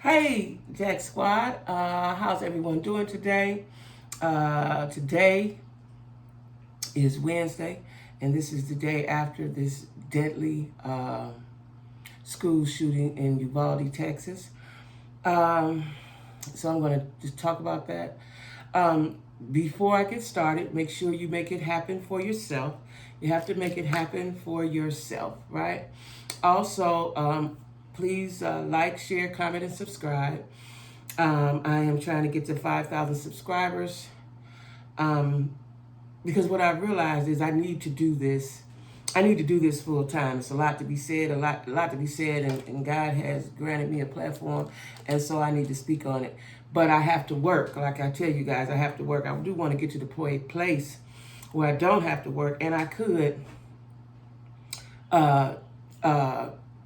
Hey, Jack Squad. How's everyone doing today? Today is Wednesday, and this is the day after this deadly school shooting in Uvalde, Texas. Um, so I'm going to just talk about that. Before I get started, make sure you make it happen for yourself. You have to make it happen for yourself, right? Also, please like, share, comment, and subscribe. I am trying to get to 5,000 subscribers um, because what I realized is I need to do this. I need to do this full time. It's a lot to be said, a lot to be said, and God has granted me a platform, and so I need to speak on it. But I have to work. Like I tell you guys, I have to work. I do want to get to the place where I don't have to work, and I could uh,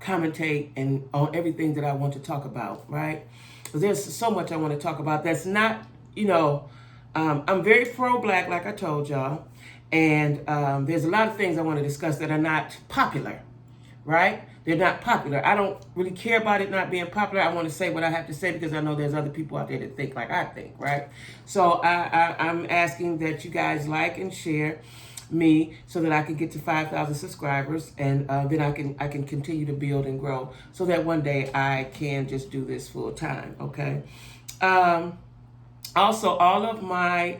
commentate and on everything that I want to talk about, right? Because there's so much I want to talk about that's not, I'm very pro-black, like I told y'all, and there's a lot of things I want to discuss that are not popular, right? They're not popular. I don't really care about it not being popular. I want to say what I have to say because I know there's other people out there that think like I think, right? So I'm asking that you guys like and share me so that I can get to 5,000 subscribers, and then I can continue to build and grow so that one day I can just do this full time. Okay. Also, all of my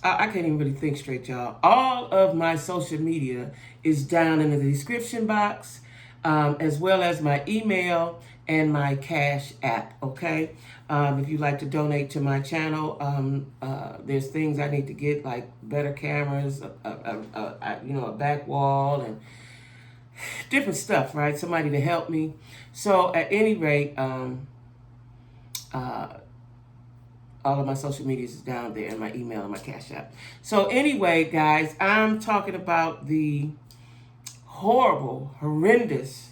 I can't even really think straight, y'all. All of my social media is down in the description box, as well as my email and my Cash App, okay? If you'd like to donate to my channel, there's things I need to get, like better cameras, a back wall, and different stuff, right? Somebody to help me. So at any rate, all of my social media is down there, and my email and my Cash App. So anyway, guys, I'm talking about the horrible, horrendous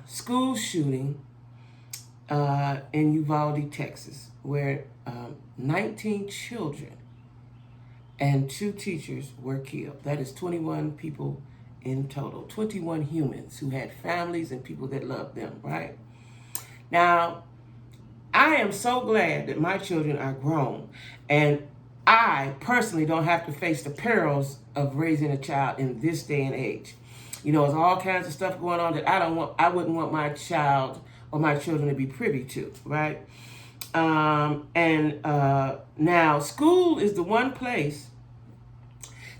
school shooting in Uvalde, Texas, where 19 children and 2 teachers were killed. That is 21 people in total, 21 humans who had families and people that loved them, right? Now, I am so glad that my children are grown, and I personally don't have to face the perils of raising a child in this day and age. You know, there's all kinds of stuff going on that I wouldn't want my child or my children to be privy to, right? Now school is the one place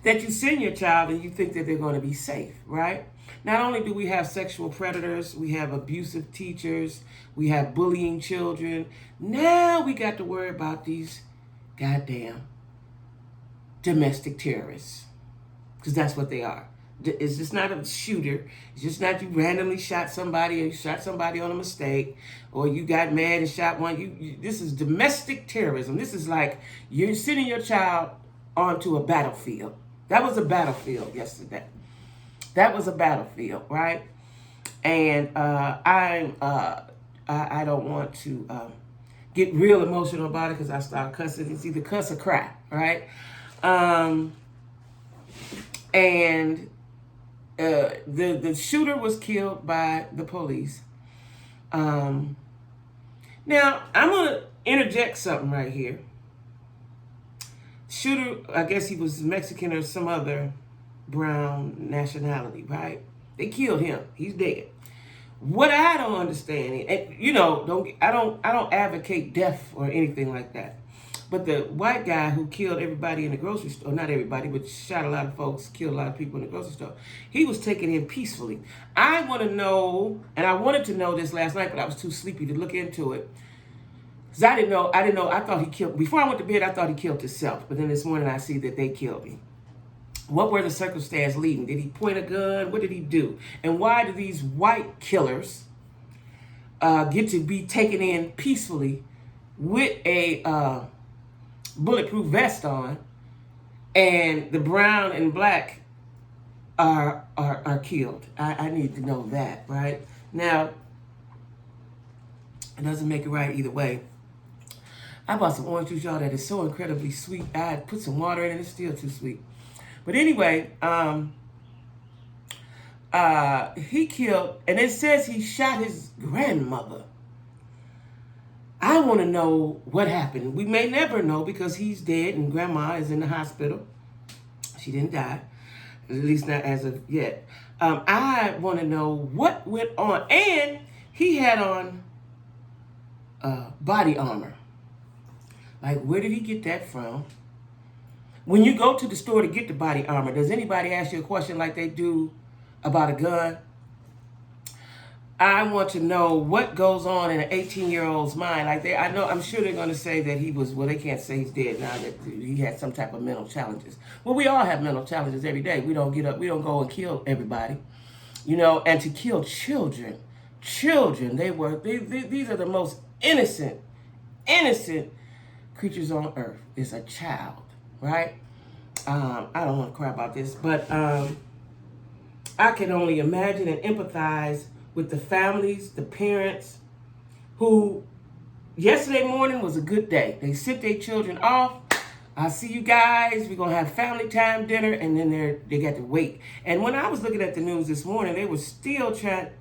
that you send your child and you think that they're going to be safe, right? Not only do we have sexual predators, we have abusive teachers, we have bullying children. Now we got to worry about these goddamn domestic terrorists, because that's what they are. It's just not a shooter. It's just not you randomly shot somebody or you shot somebody on a mistake, or you got mad and shot one. This is domestic terrorism. This is like you're sending your child onto a battlefield. That was a battlefield yesterday. That was a battlefield, right? And I don't want to get real emotional about it because I start cussing. It's either cuss or cry, right? The shooter was killed by the police. Now I'm gonna interject something right here. Shooter, I guess he was Mexican or some other brown nationality, right? They killed him. He's dead. What I don't understand, and I don't advocate death or anything like that. But the white guy who killed everybody in the grocery store, not everybody, but shot a lot of folks, killed a lot of people in the grocery store, he was taken in peacefully. I want to know, and I wanted to know this last night, but I was too sleepy to look into it. Because I didn't know, I thought he killed, before I went to bed, I thought he killed himself. But then this morning I see that they killed him. What were the circumstances leading? Did he point a gun? What did he do? And why do these white killers get to be taken in peacefully with a bulletproof vest on, and the brown and black are killed? I need to know that, right? Now, it doesn't make it right either way. I bought some orange juice, y'all, that is so incredibly sweet. I put some water in it, it's still too sweet. But anyway, he killed, and it says he shot his grandmother. I want to know what happened. We may never know because he's dead and grandma is in the hospital. She didn't die, at least not as of yet. I want to know what went on. And he had on body armor. Like, where did he get that from? When you go to the store to get the body armor, does anybody ask you a question like they do about a gun? I want to know what goes on in an 18-year-old's mind. I'm sure they're going to say that he was, well, they can't say he's dead now, that he had some type of mental challenges. Well, we all have mental challenges every day. We don't get up, we don't go and kill everybody, and to kill children, these are the most innocent creatures on earth. Is a child, right? I don't want to cry about this, but I can only imagine and empathize with the families, the parents, who yesterday morning was a good day. They sent their children off. I'll see you guys. We're going to have family time dinner, and then they got to wait. And when I was looking at the news this morning, they were still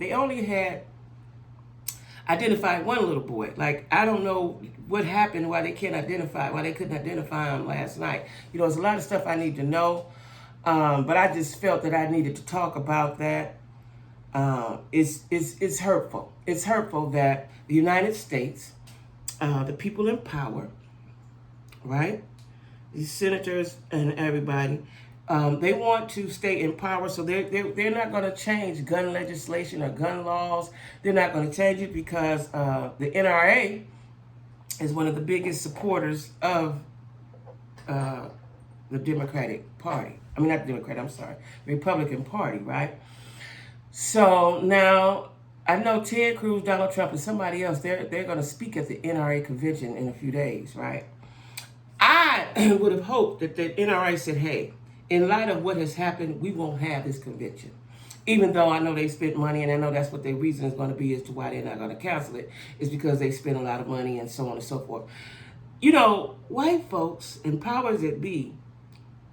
they only had identified one little boy. Like, I don't know what happened, why they couldn't identify him last night. There's a lot of stuff I need to know, but I just felt that I needed to talk about that. It's hurtful. It's hurtful that the United States, the people in power, right? These senators and everybody, they want to stay in power, so they're not going to change gun legislation or gun laws. They're not going to change it because the NRA is one of the biggest supporters of the Democratic Party. I mean, not the Democrat, I'm sorry, Republican Party, right? So now, I know Ted Cruz, Donald Trump, and somebody else, they're going to speak at the NRA convention in a few days, right? I would have hoped that the NRA said, hey, in light of what has happened, we won't have this convention. Even though I know they spent money, and I know that's what their reason is going to be as to why they're not going to cancel it, is because they spent a lot of money and so on and so forth. White folks and powers that be,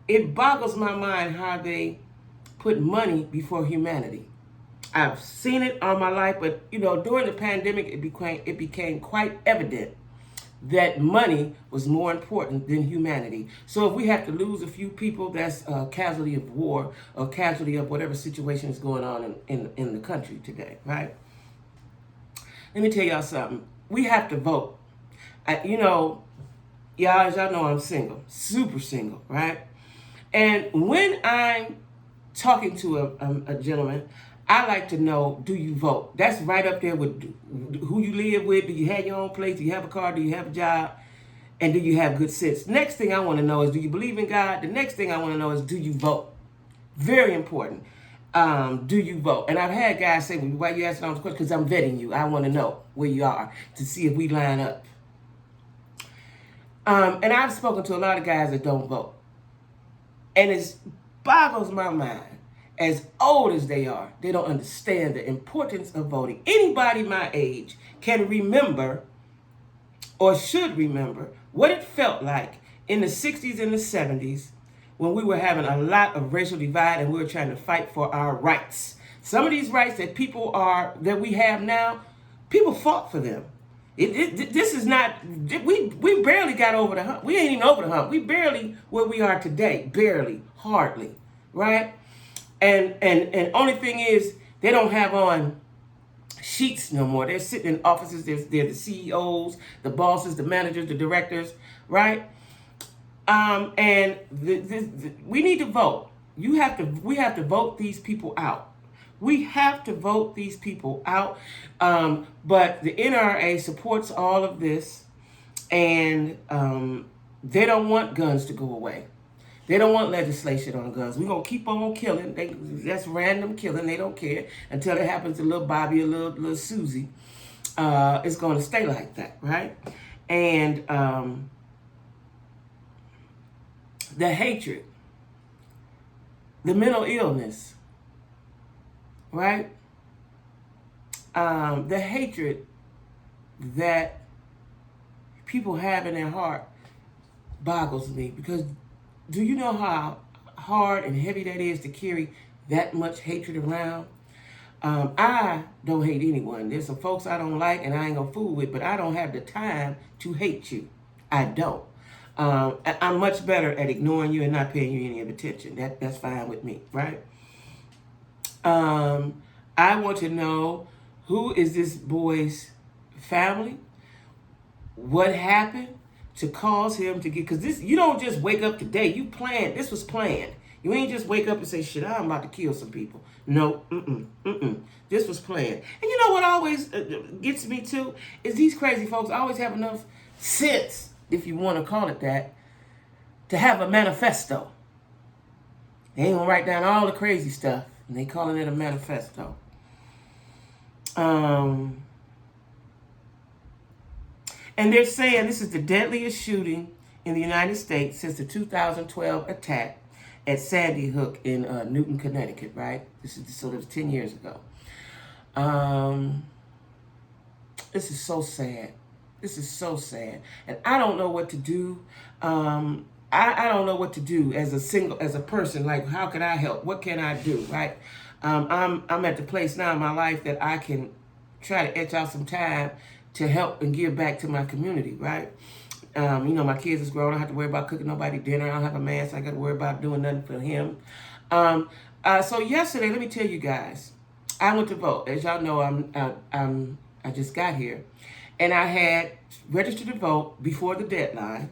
it boggles my mind how they put money before humanity. I've seen it all my life, but during the pandemic, it became quite evident that money was more important than humanity. So if we have to lose a few people, that's a casualty of war or casualty of whatever situation is going on in the country today, right? Let me tell y'all something. We have to vote. Y'all, as y'all know, I'm single, super single, right? And when I'm talking to a gentleman, I like to know, do you vote? That's right up there with who you live with. Do you have your own place? Do you have a car? Do you have a job? And do you have good sense? Next thing I want to know is, do you believe in God? The next thing I want to know is, do you vote? Very important. Do you vote? And I've had guys say, well, why are you asking all those questions? Because I'm vetting you. I want to know where you are to see if we line up. And I've spoken to a lot of guys that don't vote. And it boggles my mind. As old as they are, they don't understand the importance of voting. Anybody my age can remember, or should remember, what it felt like in the 60s and the 70s when we were having a lot of racial divide and we were trying to fight for our rights. Some of these rights that that we have now, people fought for them. This is not, we barely got over the hump. We ain't even over the hump. We barely where we are today, barely, hardly, right? And only thing is, they don't have on sheets no more. They're sitting in offices. They're the CEOs, the bosses, the managers, the directors, right? And we need to vote. We have to vote these people out. We have to vote these people out. But the NRA supports all of this, and they don't want guns to go away. They don't want legislation on guns. We're going to keep on killing. That's random killing. They don't care until it happens to little Bobby or little Susie. It's going to stay like that, right? And the hatred, the mental illness, right? The hatred that people have in their heart boggles me, because do you know how hard and heavy that is to carry that much hatred around? I don't hate anyone. There's some folks I don't like and I ain't gonna fool with, but I don't have the time to hate you. I don't. I'm much better at ignoring you and not paying you any attention. That's fine with me, right? I want to know, who is this boy's family? What happened to cause him to get, because this, you don't just wake up today. You planned, this was planned. You ain't just wake up and say, shit, I'm about to kill some people. No, this was planned. And you know what always gets me too? Is these crazy folks always have enough sense, if you want to call it that, to have a manifesto. They ain't gonna write down all the crazy stuff, and they calling it a manifesto. And they're saying this is the deadliest shooting in the United States since the 2012 attack at Sandy Hook in Newton, Connecticut, right? This is sort of 10 years ago. This is so sad. This is so sad. And I don't know what to do. I don't know what to do as a person. Like, how can I help? What can I do, right? I'm at the place now in my life that I can try to etch out some time to help and give back to my community, right? My kids is grown. I don't have to worry about cooking nobody dinner. I don't have a man, so I got to worry about doing nothing for him. So yesterday, let me tell you guys, I went to vote. As y'all know, I just got here, and I had registered to vote before the deadline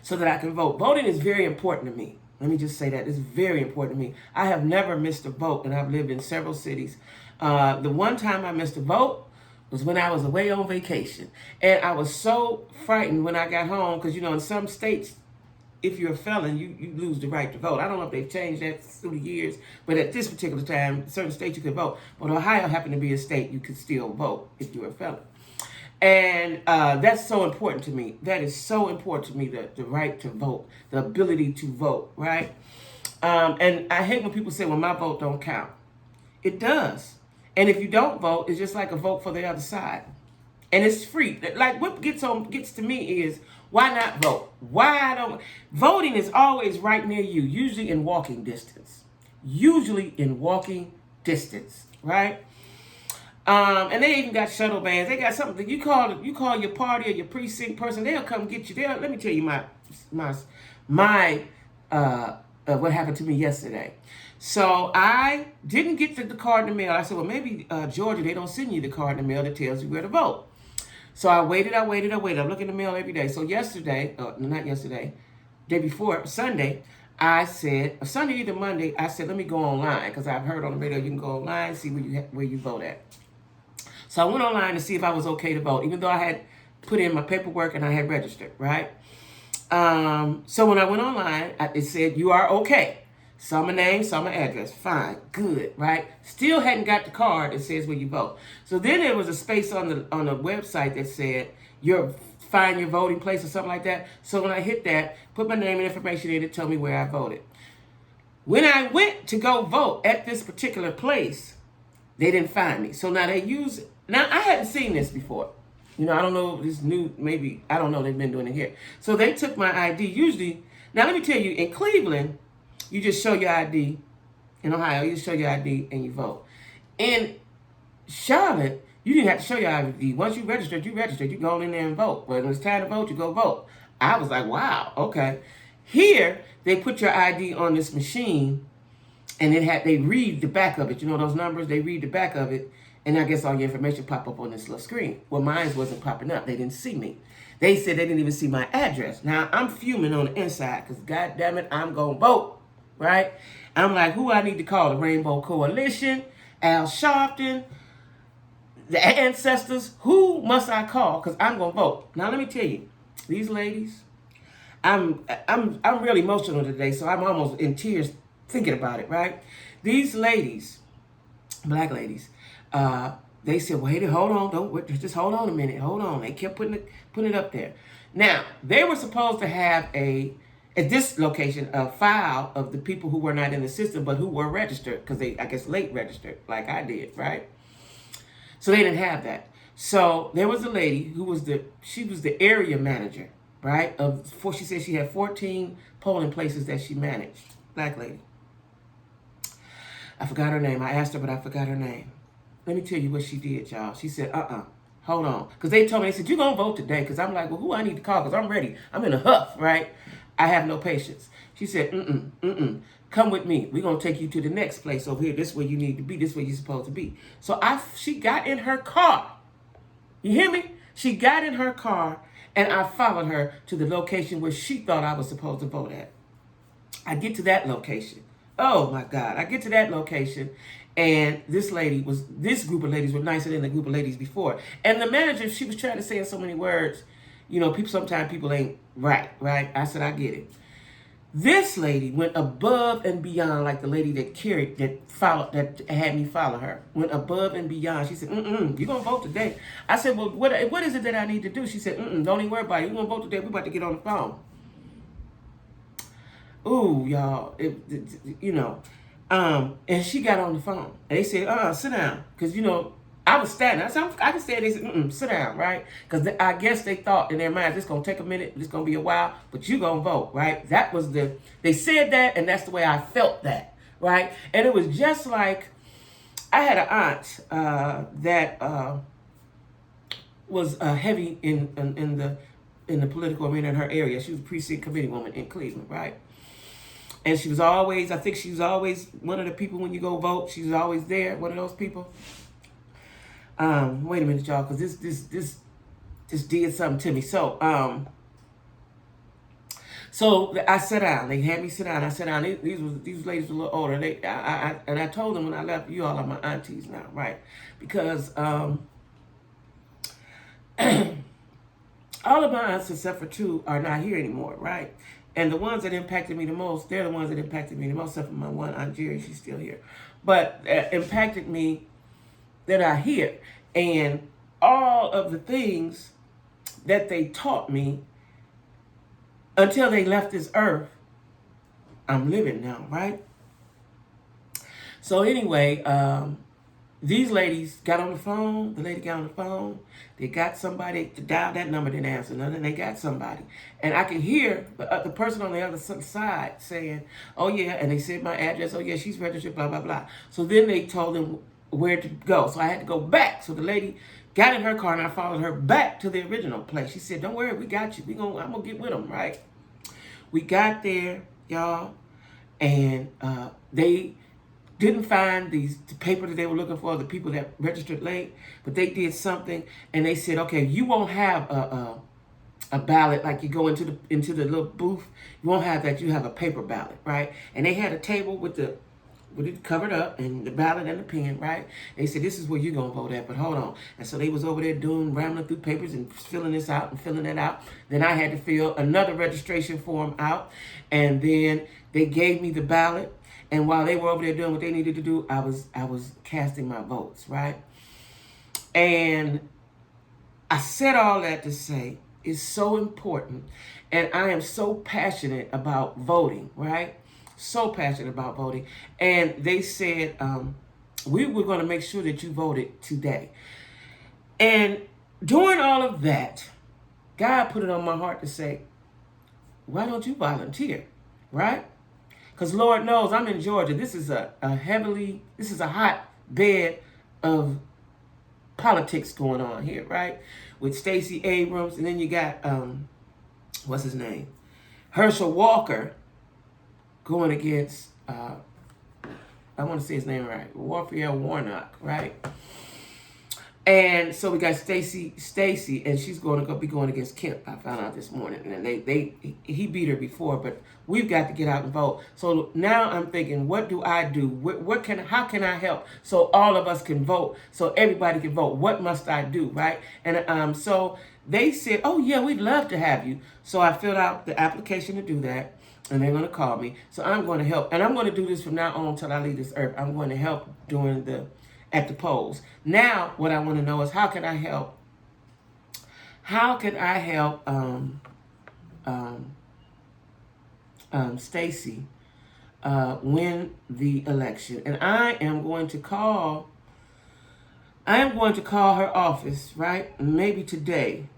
so that I can vote. Voting is very important to me. Let me just say that. It's very important to me. I have never missed a vote, and I've lived in several cities. The one time I missed a vote was when I was away on vacation. And I was so frightened when I got home, because, in some states, if you're a felon, you lose the right to vote. I don't know if they've changed that through the years, but at this particular time, certain states you could vote. But Ohio happened to be a state you could still vote if you were a felon. And that's so important to me. That is so important to me, the right to vote, the ability to vote, right? And I hate when people say, well, my vote don't count. It does. And if you don't vote, it's just like a vote for the other side. And it's free. Like, what gets to me is, why not vote? Voting is always right near you, usually in walking distance. Right? And they even got shuttle vans. They got something that you call your party or your precinct person. They'll come get you. Let me tell you my what happened to me yesterday. So I didn't get the card in the mail. I said, well, maybe Georgia, they don't send you the card in the mail that tells you where to vote. So I waited. I look in the mail every day. So yesterday, day before, Sunday, Sunday either Monday, I said, let me go online, because I've heard on the radio you can go online, see where you vote at. So I went online to see if I was okay to vote, even though I had put in my paperwork and I had registered, right? So when I went online, it said, you are okay. Saw my name, saw my address. Fine, good, right? Still hadn't got the card that says where you vote. So then there was a space on the website that said, find your voting place or something like that. So when I hit that, put my name and information in, it told me where I voted. When I went to go vote at this particular place, they didn't find me. So now I hadn't seen this before. I don't know if this new, maybe, I don't know, they've been doing it here. So they took my ID. Usually, now let me tell you, in Cleveland, you just show your ID. In Ohio, you just show your ID and you vote. In Charlotte, you didn't have to show your ID. Once you registered. You go in there and vote. When it's time to vote, you go vote. I was like, wow, okay. Here, they put your ID on this machine, and they read the back of it. You know those numbers? They read the back of it, and I guess all your information pop up on this little screen. Well, mine wasn't popping up. They didn't see me. They said they didn't even see my address. Now, I'm fuming on the inside, because God damn it, I'm going to vote. Right? I'm like, who I need to call? The Rainbow Coalition, Al Sharpton, the ancestors. Who must I call? Because I'm going to vote. Now, let me tell you, these ladies, I'm really emotional today, so I'm almost in tears thinking about it, right? These ladies, black ladies, they said, wait, hold on, just hold on a minute, hold on. They kept putting it up there. Now, they were supposed to have at this location, a file of the people who were not in the system, but who were registered, because they, I guess, late registered, like I did, right? So they didn't have that. So there was a lady who was the area manager, right? She said she had 14 polling places that she managed, black lady. I forgot her name. I asked her, but I forgot her name. Let me tell you what she did, y'all. She said, hold on. Because they told me, they said, you're going to vote today. Because I'm like, well, who I need to call? Because I'm ready. I'm in a huff, right? I have no patience. She said, come with me. We're going to take you to the next place over here. This is where you need to be. This is where you're supposed to be. So she got in her car. You hear me? She got in her car, and I followed her to the location where she thought I was supposed to vote at. I get to that location. Oh, my God. I get to that location, and this group of ladies were nicer than the group of ladies before. And the manager, she was trying to say in so many words, sometimes people ain't right? I said, I get it. This lady went above and beyond, like the lady that had me follow her. Went above and beyond. She said, you're going to vote today. I said, well, what is it that I need to do? She said, don't even worry about it. You're going to vote today. We're about to get on the phone. Ooh, y'all, and she got on the phone. And they said, sit down. Because, I was standing. I said, I can stand. They said, sit down, right? Because I guess they thought in their minds, it's going to take a minute, it's going to be a while, but you going to vote, right? That was they said that, and that's the way I felt that, right? And it was just like, I had an aunt that was heavy in the political arena in her area. She was a precinct committee woman in Cleveland, right? And she was always, I think she was always one of the people when you go vote, she was always there, one of those people. Wait a minute, y'all, because this did something to me. So I sat down. They had me sit down. I sat down. These ladies were a little older. And I told them when I left, you all are my aunties now, right? Because all of my aunts except for two are not here anymore, right? And the ones that impacted me the most, they're the ones that impacted me the most, except for my one Aunt Jerry, she's still here. But impacted me that are here. And all of the things that they taught me until they left this earth, I'm living now, right? So anyway, these ladies got on the phone. The lady got on the phone. They got somebody to dial that number, didn't answer nothing. They got somebody. And I can hear the person on the other side saying, oh, yeah. And they said my address. Oh, yeah, she's registered, blah, blah, blah. So then they told them where to go. So I had to go back. So the lady got in her car, and I followed her back to the original place. She said, don't worry, we got you. I'm going to get with them, right? We got there, y'all, and they didn't find the paper that they were looking for, the people that registered late, but they did something, and they said, okay, you won't have a ballot like you go into the little booth. You won't have that. You have a paper ballot, right? And they had a table with it covered up and the ballot and the pen, right? They said, this is where you're going to vote at, but hold on. And so they was over there rambling through papers and filling this out and filling that out. Then I had to fill another registration form out, and then they gave me the ballot. And while they were over there doing what they needed to do, I was casting my votes, right? And I said all that to say it's so important, and I am so passionate about voting, right? So passionate about voting. And they said, we were going to make sure that you voted today. And during all of that, God put it on my heart to say, why don't you volunteer, right? Because Lord knows I'm in Georgia. This is a hot bed of politics going on here, right? With Stacey Abrams, and then you got, what's his name? Herschel Walker going against, I want to say his name right, Warnock, right? And so we got Stacey, and she's going to be going against Kemp. I found out this morning, and he beat her before, but we've got to get out and vote. So now I'm thinking, what do I do? How can I help so all of us can vote, so everybody can vote? What must I do, right? And so they said, oh yeah, we'd love to have you. So I filled out the application to do that, and they're going to call me. So I'm going to help, and I'm going to do this from now on until I leave this earth. I'm going to help at the polls. Now, what I want to know is how can I help? How can I help Stacey win the election? And I am going to call her office, right? Maybe today,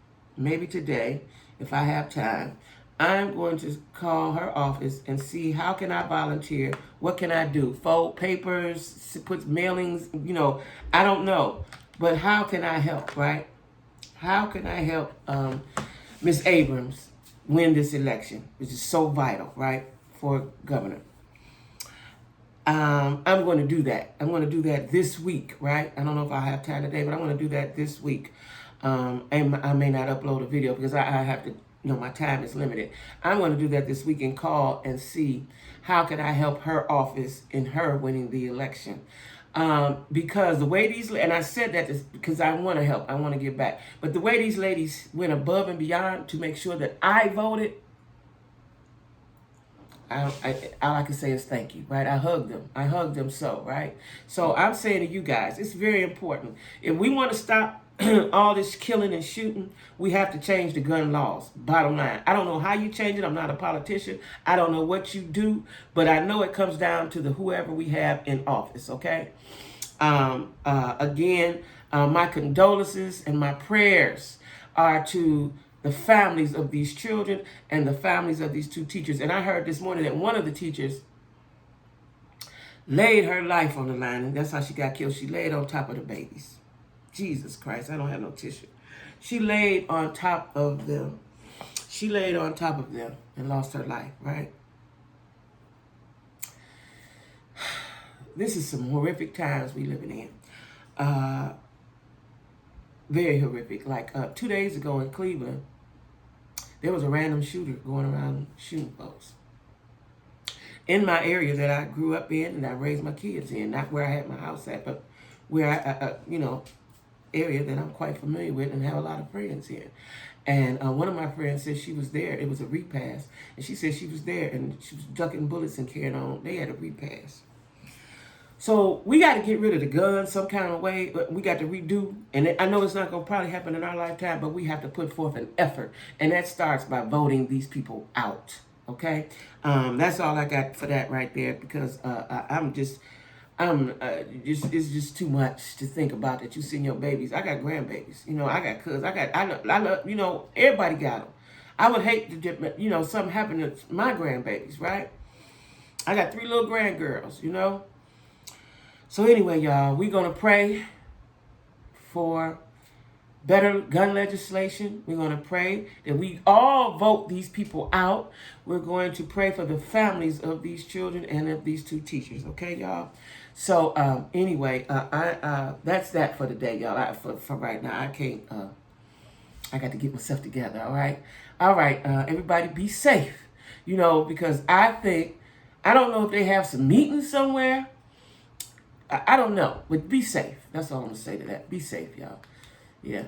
if I have time. I'm going to call her office and see how can I volunteer, What can I do? Fold papers, put mailings, I don't know. But how can I help, right? How can I help Miss Abrams win this election, which is so vital, right, for governor? I'm going to do that. I'm going to do that this week, right? I don't know if I have time today, but I'm going to do that this week. And I may not upload a video because I have to, my time is limited. I'm going to do that this week and call and see how can I help her office in her winning the election. Because the way these, and I said that is because I want to help, I want to give back. But the way these ladies went above and beyond to make sure that I voted, all I can say is thank you, right? I hugged them so, right? So I'm saying to you guys, it's very important. If we want to stop all this killing and shooting, we have to change the gun laws. Bottom line. I don't know how you change it. I'm not a politician. I don't know what you do, but I know it comes down to the whoever we have in office, okay? Again, my condolences and my prayers are to the families of these children and the families of these two teachers. And I heard this morning that one of the teachers laid her life on the line, and that's how she got killed. She laid on top of the babies. Jesus Christ, I don't have no tissue. She laid on top of them. She laid on top of them and lost her life, right? This is some horrific times we living in. Very horrific. Like 2 days ago in Cleveland, there was a random shooter going around shooting folks. In my area that I grew up in and I raised my kids in, not where I had my house at, but where area that I'm quite familiar with and have a lot of friends in. And one of my friends said she was there. It was a repass. And she said she was there and she was ducking bullets and carrying on. They had a repass. So we got to get rid of the guns some kind of way. But we got to redo. And I know it's not going to probably happen in our lifetime, but we have to put forth an effort. And that starts by voting these people out. Okay? That's all I got for that right there, because it's just too much to think about that you send your babies. I got grandbabies. I got cousins. I love, everybody got them. I would hate to, something happen to my grandbabies, right? I got 3 little grandgirls, So anyway, y'all, we're going to pray for better gun legislation. We're going to pray that we all vote these people out. We're going to pray for the families of these children and of these 2 teachers. Okay, y'all? So anyway, that's that for today, y'all. For right now, I can't. I got to get myself together. All right. Everybody, be safe. Because I don't know if they have some meetings somewhere. I don't know, but be safe. That's all I'm gonna say to that. Be safe, y'all. Yeah.